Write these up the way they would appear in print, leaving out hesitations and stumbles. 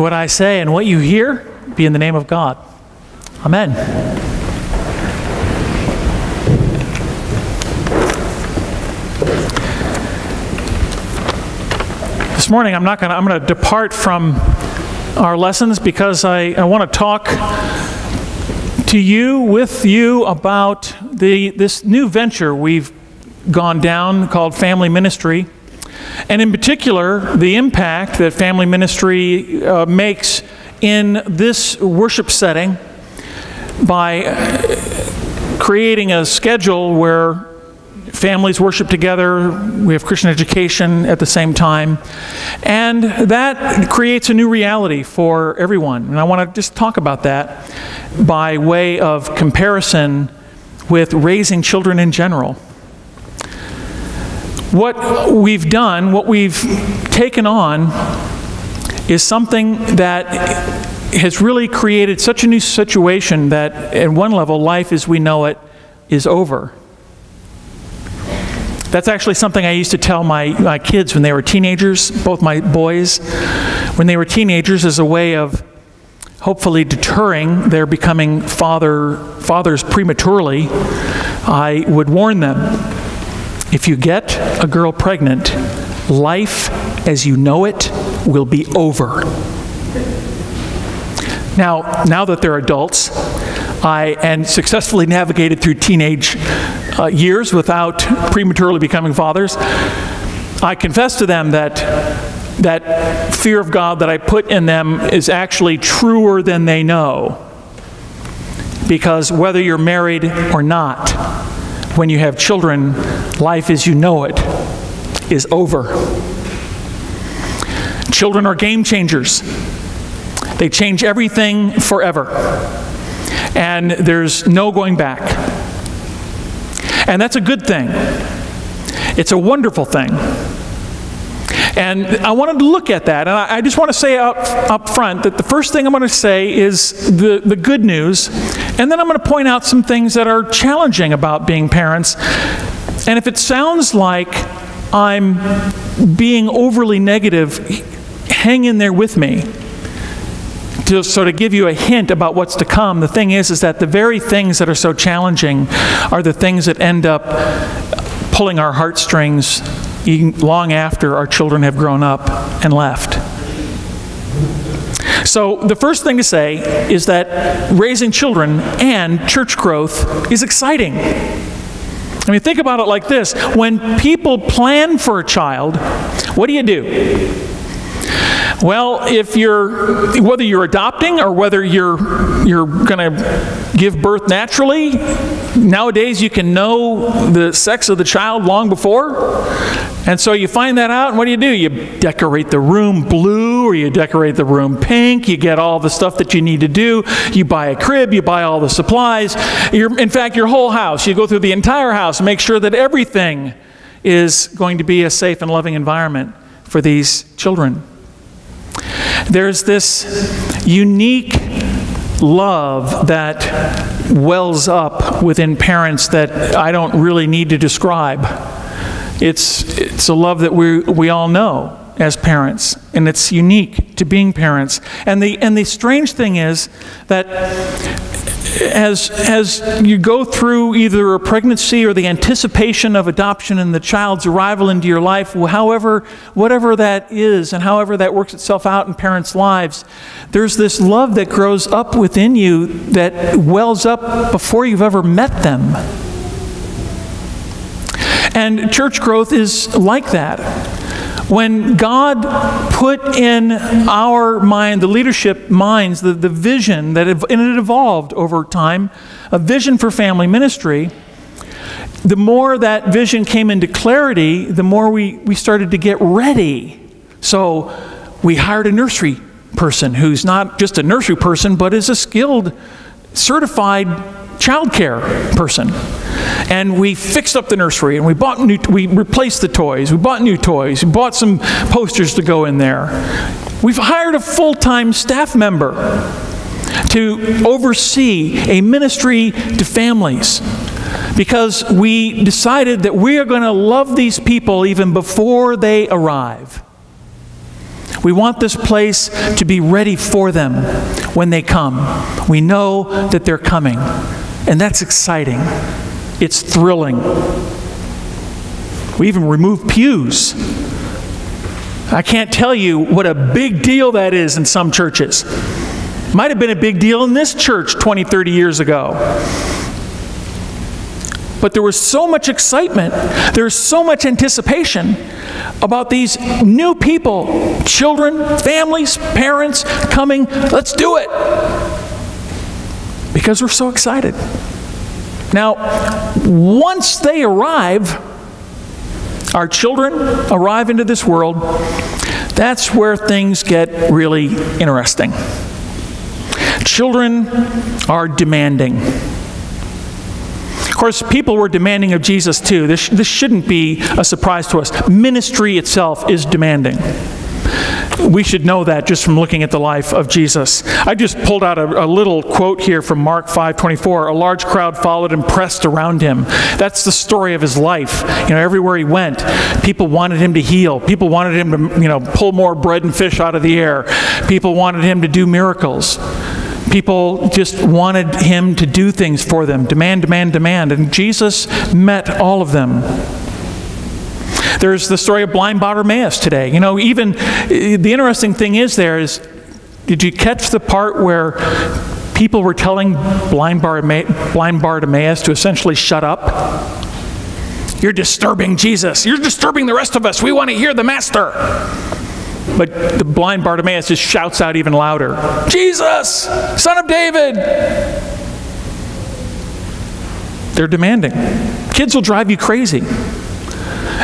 what I say and what you hear be in the name of God. Amen. This morning I'm going to depart from our lessons because I want to talk with you about this new venture we've gone down called family ministry, and in particular the impact that family ministry makes in this worship setting by creating a schedule where families worship together, we have Christian education at the same time, and that creates a new reality for everyone. And I want to just talk about that by way of comparison with raising children in general. What we've done, what we've taken on, is something that has really created such a new situation that at one level, life as we know it is over. That's actually something I used to tell my kids when they were teenagers, both my boys, when they were teenagers, as a way of hopefully deterring their becoming fathers prematurely. I would warn them, if you get a girl pregnant, life as you know it will be over. Now that they're adults, and successfully navigated through teenage years without prematurely becoming fathers, I confess to them that fear of God that I put in them is actually truer than they know. Because whether you're married or not, when you have children, life as you know it is over. Children are game changers. They change everything forever. And there's no going back. And that's a good thing. It's a wonderful thing. And I wanted to look at that. And I just want to say up front that the first thing I'm going to say is the good news. And then I'm going to point out some things that are challenging about being parents. And if it sounds like I'm being overly negative, hang in there with me. To sort of give you a hint about what's to come, the thing is that the very things that are so challenging are the things that end up pulling our heartstrings long after our children have grown up and left. So the first thing to say is that raising children and church growth is exciting. I mean, think about it like this. When people plan for a child, what do? Well, whether you're adopting or whether you're going to give birth naturally, nowadays you can know the sex of the child long before. And so you find that out, and what do? You decorate the room blue, or you decorate the room pink. You get all the stuff that you need to do. You buy a crib, you buy all the supplies. In fact, your whole house, you go through the entire house and make sure that everything is going to be a safe and loving environment for these children. There's this unique love that wells up within parents that I don't really need to describe. It's a love that we all know as parents, and it's unique to being parents. And the strange thing is that as you go through either a pregnancy or the anticipation of adoption and the child's arrival into your life, whatever that is and however that works itself out in parents' lives, there's this love that grows up within you that wells up before you've ever met them. And church growth is like that. When God put in our mind, the leadership minds, the vision, and it evolved over time, a vision for family ministry, the more that vision came into clarity, the more we started to get ready. So we hired a nursery person who's not just a nursery person, but is a skilled, certified childcare person. And we fixed up the nursery, and we replaced the toys, we bought new toys, we bought some posters to go in there. We've hired a full-time staff member to oversee a ministry to families, because we decided that we are going to love these people even before they arrive. We want this place to be ready for them when they come. We know that they're coming, and that's exciting. It's thrilling. We even remove pews. I can't tell you what a big deal that is in some churches. Might have been a big deal in this church 20, 30 years ago. But there was so much excitement, there's so much anticipation about these new people, children, families, parents coming. Let's do it. Because we're so excited. Now, once they arrive, our children arrive into this world, that's where things get really interesting. Children are demanding. Of course, people were demanding of Jesus too. This shouldn't be a surprise to us. Ministry itself is demanding. We should know that just from looking at the life of Jesus. I just pulled out a little quote here from Mark 5:24. A large crowd followed and pressed around him. That's the story of his life. Everywhere he went, people wanted him to heal. People wanted him to, pull more bread and fish out of the air. People wanted him to do miracles. People just wanted him to do things for them. Demand, demand, demand. And Jesus met all of them. There's the story of blind Bartimaeus today. Even the interesting thing is did you catch the part where people were telling blind Bartimaeus to essentially shut up? You're disturbing Jesus. You're disturbing the rest of us. We want to hear the Master. But the blind Bartimaeus just shouts out even louder, Jesus, Son of David. They're demanding. Kids will drive you crazy.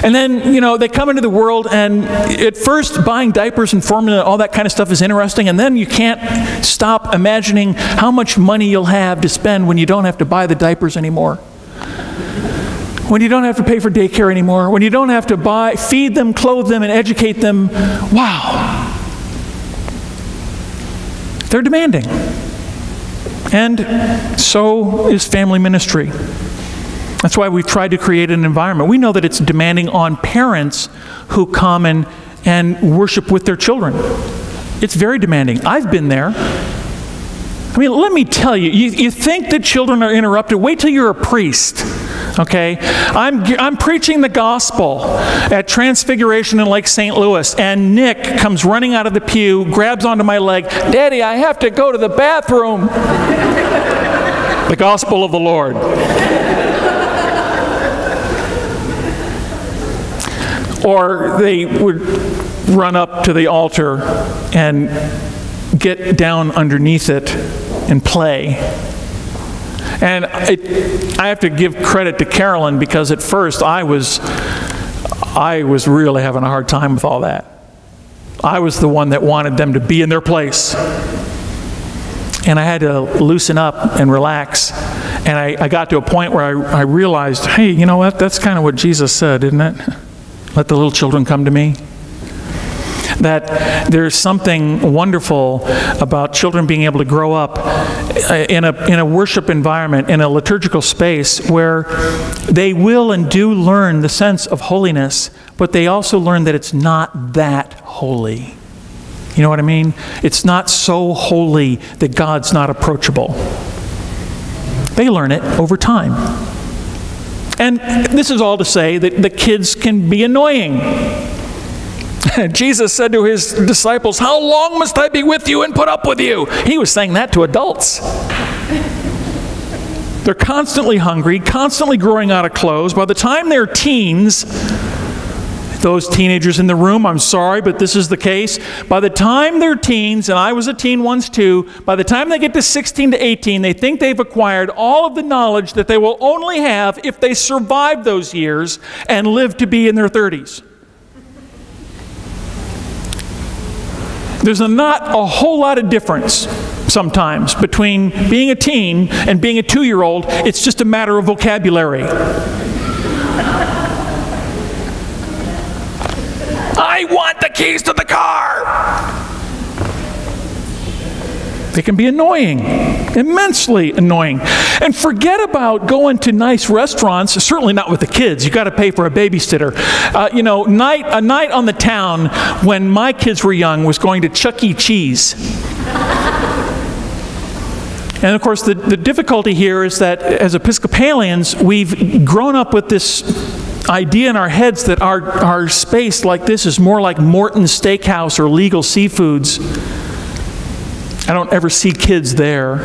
And then, they come into the world, and at first buying diapers and formula, all that kind of stuff is interesting, and then you can't stop imagining how much money you'll have to spend when you don't have to buy the diapers anymore. When you don't have to pay for daycare anymore, when you don't have to feed them, clothe them, and educate them. Wow. They're demanding. And so is family ministry. That's why we've tried to create an environment. We know that it's demanding on parents who come and worship with their children. It's very demanding. I've been there. Let me tell you, you think that children are interrupted. Wait till you're a priest. Okay, I'm preaching the gospel at Transfiguration in Lake St. Louis, and Nick comes running out of the pew, grabs onto my leg. Daddy, I have to go to the bathroom. The gospel of the Lord. Or they would run up to the altar and get down underneath it and play. And I have to give credit to Carolyn, because at first I was really having a hard time with all that. I was the one that wanted them to be in their place. And I had to loosen up and relax. And I got to a point where I realized, hey, you know what? That's kind of what Jesus said, isn't it? Let the little children come to me. That there's something wonderful about children being able to grow up in a worship environment, in a liturgical space, where they will and do learn the sense of holiness, but they also learn that it's not that holy. You know what I mean? It's not so holy that God's not approachable. They learn it over time. And this is all to say that the kids can be annoying. Jesus said to his disciples, how long must I be with you and put up with you? He was saying that to adults. They're constantly hungry, constantly growing out of clothes. By the time they're teens, those teenagers in the room, I'm sorry, but this is the case. By the time they're teens, and I was a teen once too, by the time they get to 16 to 18, they think they've acquired all of the knowledge that they will only have if they survive those years and live to be in their 30s. There's not a whole lot of difference sometimes between being a teen and being a 2-year-old. It's just a matter of vocabulary. I want the keys to the car. They can be annoying, immensely annoying. And forget about going to nice restaurants, certainly not with the kids. You got to pay for a babysitter. A night on the town when my kids were young was going to Chuck E. Cheese. And of course, the difficulty here is that as Episcopalians, we've grown up with this idea in our heads that our space like this is more like Morton's Steakhouse or Legal Seafoods. I don't ever see kids there.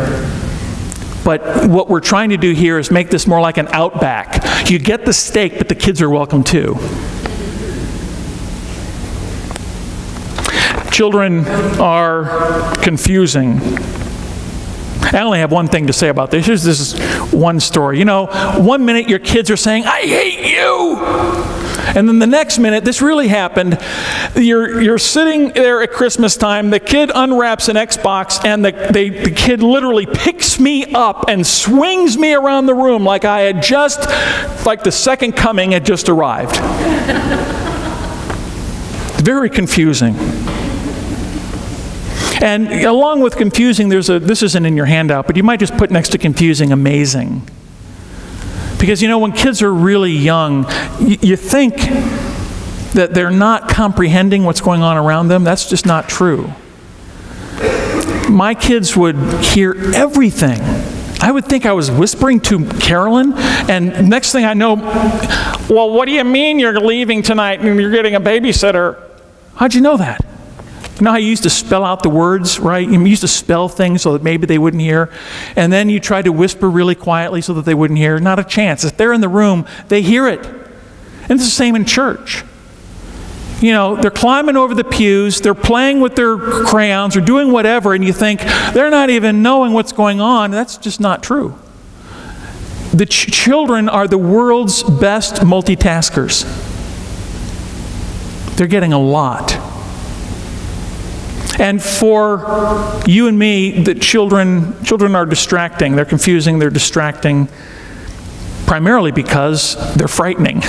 But what we're trying to do here is make this more like an Outback. You get the steak, but the kids are welcome too. Children are confusing. I only have one thing to say about this. Here's this one story. You know, one minute your kids are saying, "I hate you." And then the next minute, this really happened, you're sitting there at Christmas time, the kid unwraps an Xbox, and the kid literally picks me up and swings me around the room like I had just, like the second coming had just arrived. Very confusing. And along with confusing, this isn't in your handout, but you might just put next to confusing, amazing. Because, you know, when kids are really young, you think that they're not comprehending what's going on around them. That's just not true. My kids would hear everything. I would think I was whispering to Carolyn, and next thing I know, "Well, what do you mean you're leaving tonight and you're getting a babysitter?" How'd you know that? You know how you used to spell out the words, right? You used to spell things so that maybe they wouldn't hear. And then you tried to whisper really quietly so that they wouldn't hear. Not a chance. If they're in the room, they hear it. And it's the same in church. You know, they're climbing over the pews, they're playing with their crayons, or doing whatever, and you think they're not even knowing what's going on. That's just not true. The children are the world's best multitaskers. They're getting a lot. And for you and me, the children are distracting. They're confusing, they're distracting, primarily because they're frightening.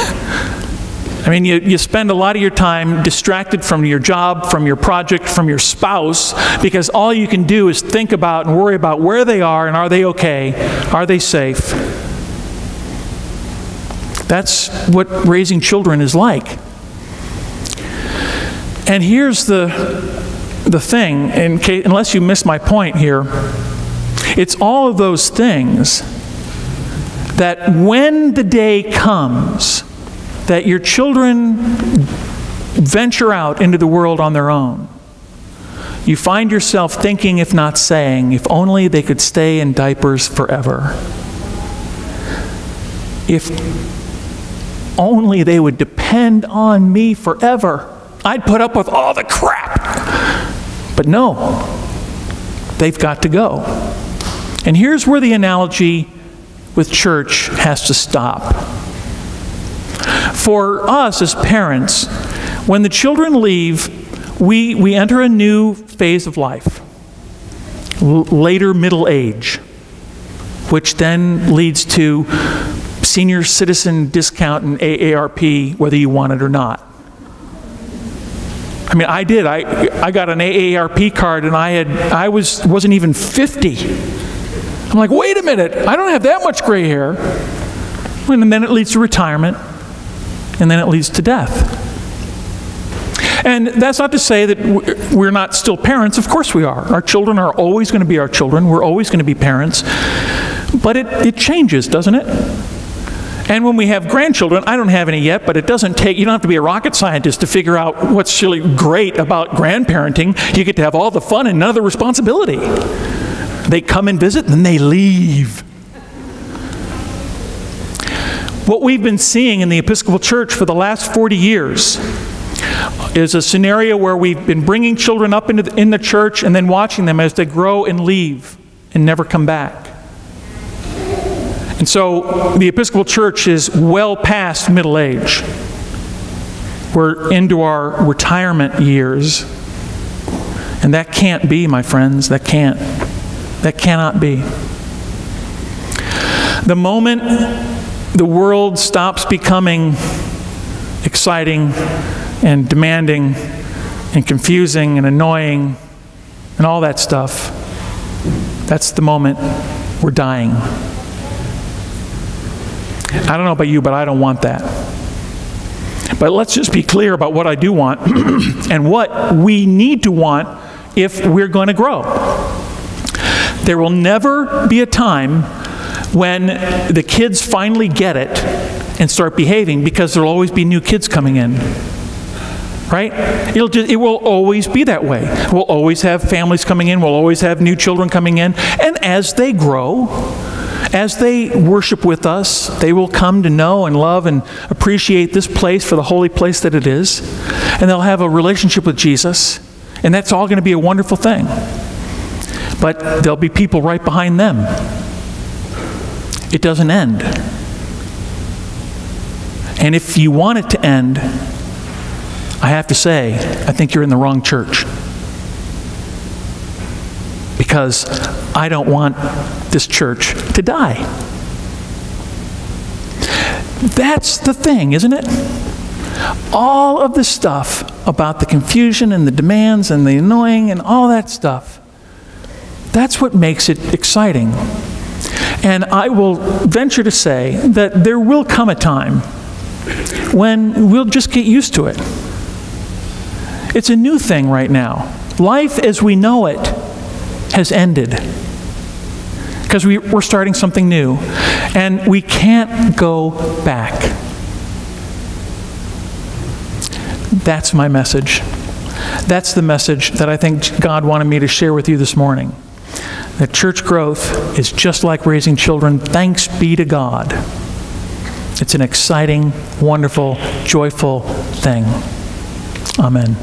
I mean, you spend a lot of your time distracted from your job, from your project, from your spouse, because all you can do is think about and worry about where they are and are they okay? Are they safe? That's what raising children is like. And here's the thing, unless you miss my point here, it's all of those things that when the day comes that your children venture out into the world on their own, you find yourself thinking, if not saying, if only they could stay in diapers forever. If only they would depend on me forever. I'd put up with all the crap. But no, they've got to go. And here's where the analogy with church has to stop. For us as parents, when the children leave, we enter a new phase of life, later middle age, which then leads to senior citizen discount and AARP, whether you want it or not. I mean, I did. I got an AARP card, and I wasn't even 50. I'm like, wait a minute, I don't have that much gray hair. And then it leads to retirement, and then it leads to death. And that's not to say that we're not still parents. Of course we are. Our children are always going to be our children. We're always going to be parents. But it changes, doesn't it? And when we have grandchildren, I don't have any yet, but it doesn't take, you don't have to be a rocket scientist to figure out what's really great about grandparenting. You get to have all the fun and none of the responsibility. They come and visit, and then they leave. What we've been seeing in the Episcopal Church for the last 40 years is a scenario where we've been bringing children up in the church and then watching them as they grow and leave and never come back. And so the Episcopal Church is well past middle age. We're into our retirement years. And that can't be, my friends. That cannot be. The moment the world stops becoming exciting and demanding and confusing and annoying and all that stuff, That's the moment we're dying. I don't know about you, but I don't want that. But let's just be clear about what I do want and what we need to want if we're going to grow. There will never be a time when the kids finally get it and start behaving, because there will always be new kids coming in. Right? It will always be that way. We'll always have families coming in. We'll always have new children coming in. And as they grow, as they worship with us, they will come to know and love and appreciate this place for the holy place that it is. And they'll have a relationship with Jesus. And that's all going to be a wonderful thing. But there'll be people right behind them. It doesn't end. And if you want it to end, I have to say, I think you're in the wrong church. Because I don't want this church to die. That's the thing, isn't it? All of the stuff about the confusion and the demands and the annoying and all that stuff, that's what makes it exciting. And I will venture to say that there will come a time when we'll just get used to it. It's a new thing right now. Life as we know it has ended. Because we're starting something new. And we can't go back. That's my message. That's the message that I think God wanted me to share with you this morning. That church growth is just like raising children. Thanks be to God. It's an exciting, wonderful, joyful thing. Amen.